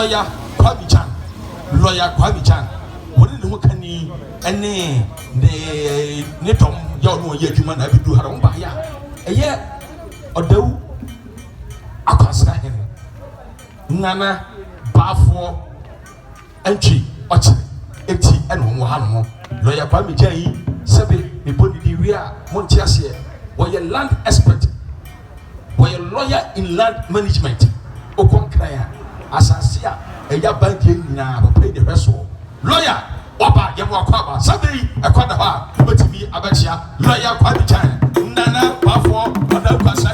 lawyer Kwabichan. Lawyer Kwabichan. What did the Kani and the Netom Yano Yakuman Abidu Harumbaya? A year Odau Akwansrahene. Nana Barffour Antwi Otchere. Eti and Mohano. Lawyer Kwabichan, Sabi, the body Ria Montiasia, were a land expert, were a lawyer in land management. Okon Kraya, Asante Akim Juaso, pay the vessel. Lawyer, Waba, Yamuakaba, Sabi, Akwansrahene, but to be Abacha, lawyer Kwabichan, Nana, Barffour, Odau, Kwasi,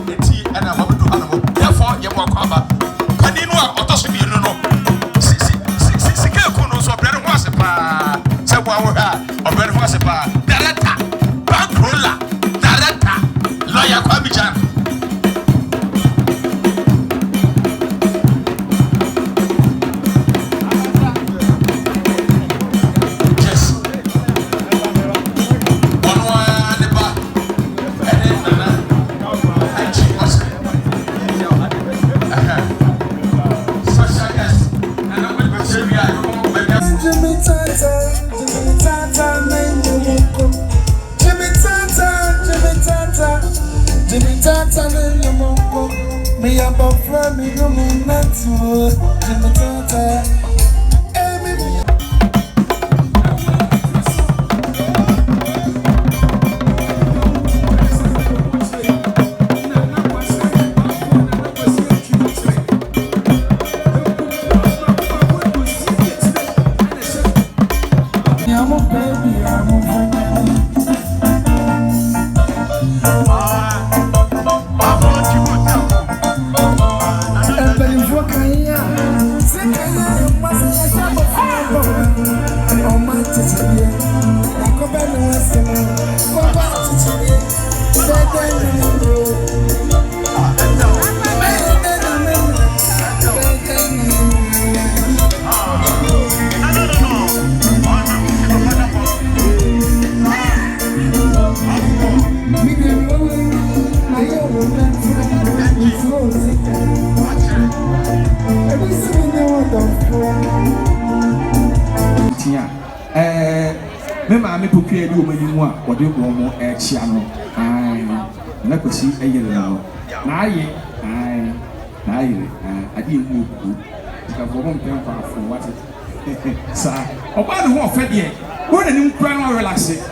Eti, and a Badu Otchere. Therefore, Yamuakaba, Kanino, Otosumi, no. Sikekuno, so Brother was a pa, Sawaha, or Brother was a pa, Director, Bankrola, Director, lawyer Kwabichan. Me a Barffour, me no moment to Jimmy Tata. Me maame pokua di omani mu a wode wo chia no na Kwasi ayere na aye ade emu oku tika fo mo mpem kwa afo wate sa oba ne ho ofe de wo na nim kura no relax se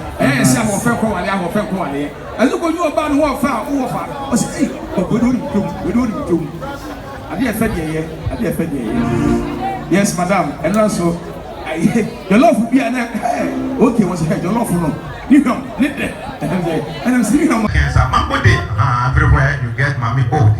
amo ofe ko wale azu ko yu oba ne ho ofa wo fa o se obodo ri tom ade efe de yes madam and also the love be an okay was head your love no you know and I'm seeing everywhere you get mommy oh